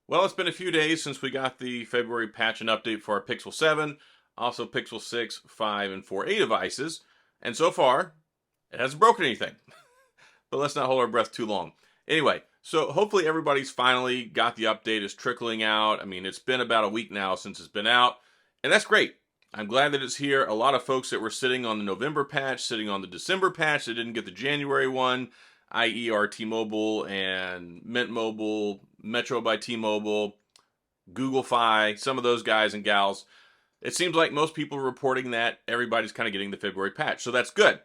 Well, it's been a few days since we got the February patch and update for our Pixel 7, also Pixel 6, 5, and 4a devices, and so far, it hasn't broken anything. But let's not hold our breath too long. Anyway, so hopefully everybody's finally got the update. It's trickling out. I mean, it's been about a week now since it's been out, and that's great. I'm glad that it's here. A lot of folks that were sitting on the November patch, sitting on the December patch, that didn't get the January one, i.e. our T-Mobile and Mint Mobile, Metro by T-Mobile, Google Fi, some of those guys and gals. It seems like most people are reporting that everybody's kind of getting the February patch, so that's good.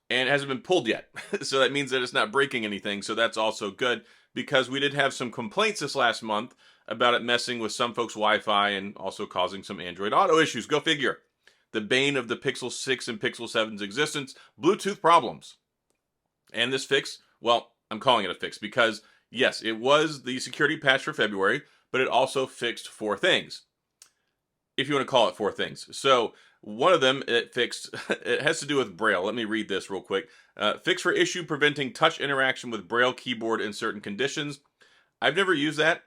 And it hasn't been pulled yet, so that means that it's not breaking anything, so that's also good, because we did have some complaints this last month about it messing with some folks' Wi-Fi and also causing some Android Auto issues. Go figure. The bane of the Pixel 6 and Pixel 7's existence, Bluetooth problems. And this fix, well, I'm calling it a fix because, yes, it was the security patch for February, but it also fixed 4 things, if you want to call it 4 things. So one of them it fixed, it has to do with Braille. Let me read this real quick. Fix for issue preventing touch interaction with Braille keyboard in certain conditions. I've never used that.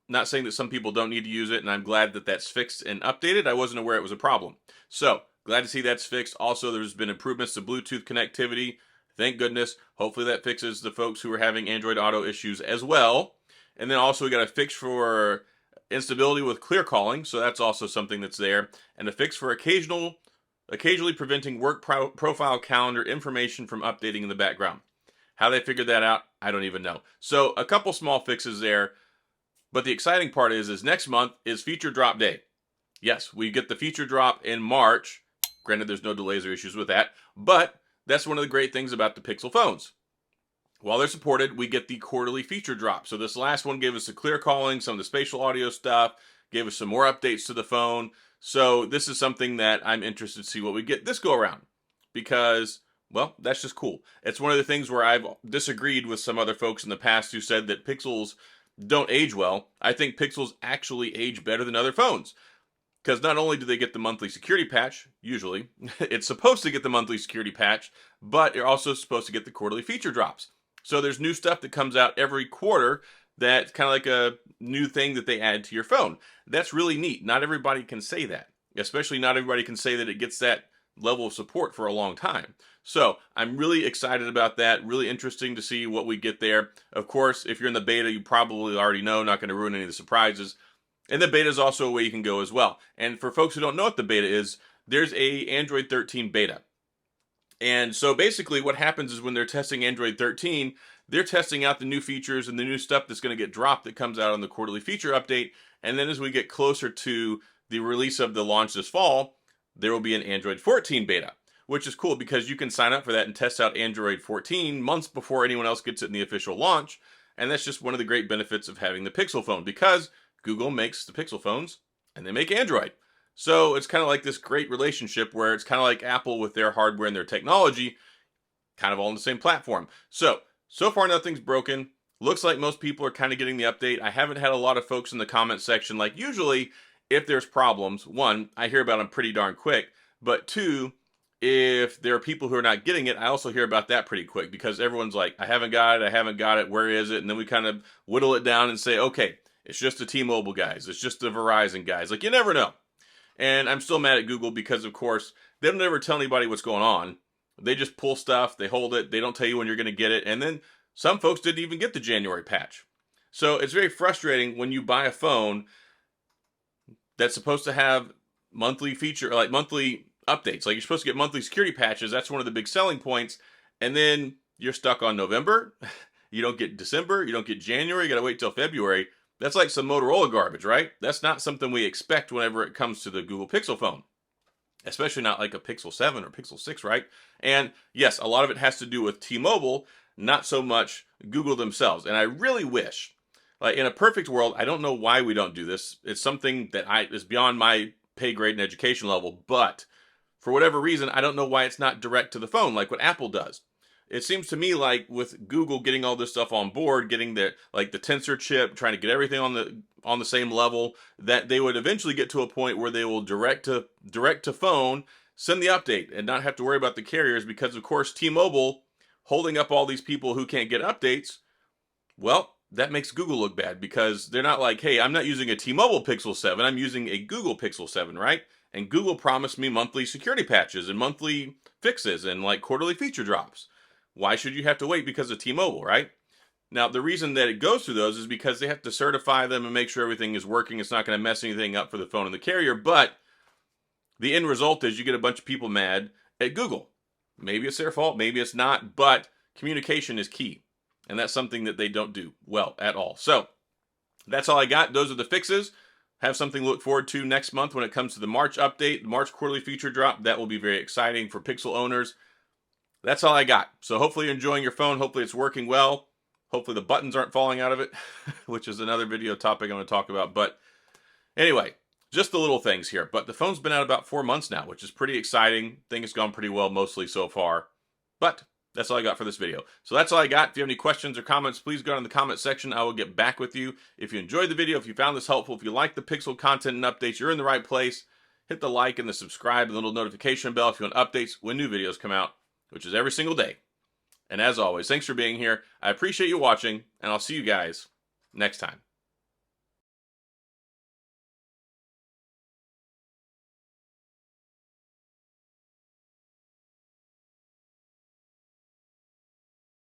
Not saying that some people don't need to use it, and I'm glad that that's fixed and updated. I wasn't aware it was a problem. So, glad to see that's fixed. Also, there's been improvements to Bluetooth connectivity. Thank goodness. Hopefully that fixes the folks who are having Android Auto issues as well. And then also we got a fix for instability with clear calling, so that's also something that's there. And a fix for occasionally preventing work profile calendar information from updating in the background. How they figured that out, I don't even know. So a couple small fixes there. But the exciting part is next month is feature drop day. Yes, we get the feature drop in March. Granted, there's no delays or issues with that, but that's one of the great things about the Pixel phones. While they're supported, we get the quarterly feature drop. So this last one gave us the clear calling, some of the spatial audio stuff, gave us some more updates to the phone. So this is something that I'm interested to see what we get this go around, because, well, that's just cool. It's one of the things where I've disagreed with some other folks in the past who said that Pixels don't age well. I think Pixels actually age better than other phones, because not only do they get the monthly security patch, usually, it's supposed to get the monthly security patch, but you're also supposed to get the quarterly feature drops. So there's new stuff that comes out every quarter that's kind of like a new thing that they add to your phone. That's really neat. Not everybody can say that, especially not everybody can say that it gets that level of support for a long time. So I'm really excited about that. Really interesting to see what we get there. Of course, if you're in the beta, you probably already know, not going to ruin any of the surprises. And the beta is also a way you can go as well. And for folks who don't know what the beta is, there's a Android 13 beta. And so basically what happens is when they're testing Android 13, they're testing out the new features and the new stuff that's going to get dropped that comes out on the quarterly feature update. And then as we get closer to the release of the launch this fall, there will be an Android 14 beta, which is cool because you can sign up for that and test out Android 14 months before anyone else gets it in the official launch. And that's just one of the great benefits of having the Pixel phone, because Google makes the Pixel phones and they make Android. So it's kind of like this great relationship where it's kind of like Apple with their hardware and their technology, kind of all on the same platform. So far nothing's broken. Looks like most people are kind of getting the update. I haven't had a lot of folks in the comment section. Like usually, if there's problems, one, I hear about them pretty darn quick. But two, if there are people who are not getting it, I also hear about that pretty quick, because everyone's like, I haven't got it, where is it? And then we kind of whittle it down and say, okay, it's just the T-Mobile guys, it's just the Verizon guys. Like, you never know. And I'm still mad at Google because, of course, they don't ever tell anybody what's going on. They just pull stuff, they hold it, they don't tell you when you're going to get it, and then some folks didn't even get the January patch. So it's very frustrating when you buy a phone that's supposed to have monthly monthly updates. Like, you're supposed to get monthly security patches. That's one of the big selling points. And then you're stuck on November. You don't get December. You don't get January. You got to wait till February. That's like some Motorola garbage, right? That's not something we expect whenever it comes to the Google Pixel phone. Especially not like a Pixel 7 or Pixel 6, right? And yes, a lot of it has to do with T-Mobile, not so much Google themselves. And I really wish, like, in a perfect world, I don't know why we don't do this. It's something that is beyond my pay grade and education level, but for whatever reason, I don't know why it's not direct to the phone like what Apple does. It seems to me like with Google getting all this stuff on board, getting the Tensor chip, trying to get everything on the same level, that they would eventually get to a point where they will direct to phone, send the update, and not have to worry about the carriers, because of course T-Mobile holding up all these people who can't get updates. Well, that makes Google look bad because they're not like, hey, I'm not using a T-Mobile Pixel 7, I'm using a Google Pixel 7, right? And Google promised me monthly security patches and monthly fixes and like quarterly feature drops. Why should you have to wait because of T-Mobile, right? Now, the reason that it goes through those is because they have to certify them and make sure everything is working. It's not going to mess anything up for the phone and the carrier, but the end result is you get a bunch of people mad at Google. Maybe it's their fault, maybe it's not, but communication is key. And that's something that they don't do well at all. So that's all I got. Those are the fixes. Have something to look forward to next month when it comes to the March update, the March quarterly feature drop. That will be very exciting for Pixel owners. That's all I got. So hopefully you're enjoying your phone. Hopefully it's working well. Hopefully the buttons aren't falling out of it, which is another video topic I'm going to talk about. But anyway, just the little things here. But the phone's been out about 4 months now, which is pretty exciting. Thing has gone pretty well mostly so far. But that's all I got for this video. So that's all I got. If you have any questions or comments, please go in the comment section. I will get back with you. If you enjoyed the video, if you found this helpful, if you like the Pixel content and updates, you're in the right place. Hit the like and the subscribe and the little notification bell if you want updates when new videos come out, which is every single day. And as always, thanks for being here. I appreciate you watching, and I'll see you guys next time.